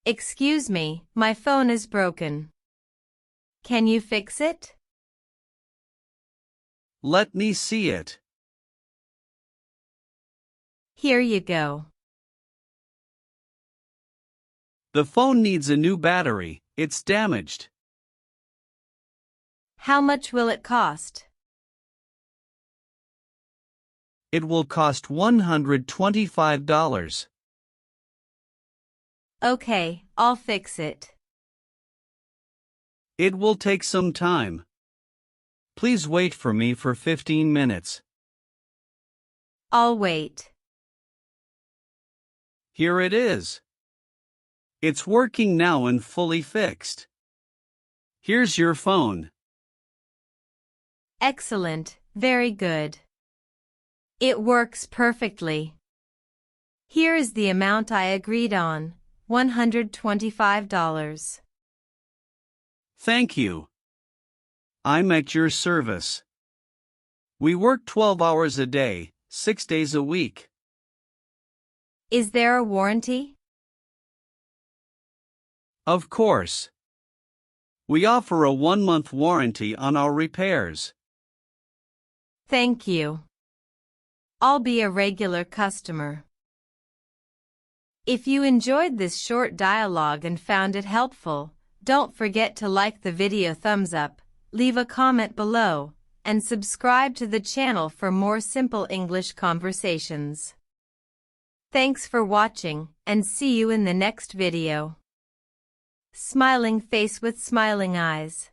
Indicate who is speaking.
Speaker 1: Excuse me, my phone is broken. Can you fix it?
Speaker 2: Let me see it.
Speaker 1: Here you go.
Speaker 2: The phone needs a new battery, it's damaged.
Speaker 1: How much will it cost?
Speaker 2: It will cost $125.
Speaker 1: Okay, I'll fix it.
Speaker 2: It will take some time. Please wait for me for 15 minutes.
Speaker 1: I'll wait.
Speaker 2: Here it is. It's working now and fully fixed. Here's your phone.
Speaker 1: Excellent, very good. It works perfectly. Here is the amount I agreed on, $125.
Speaker 2: Thank you. I'm at your service. We work 12 hours a day, 6 days a week.
Speaker 1: Is there a warranty?
Speaker 2: Of course. We offer a 1-month warranty on our repairs.
Speaker 1: Thank you. I'll be a regular customer. If you enjoyed this short dialogue and found it helpful, don't forget to like the video, thumbs up, leave a comment below, and subscribe to the channel for more simple English conversations. Thanks for watching, and see you in the next video. Smiling face with smiling eyes.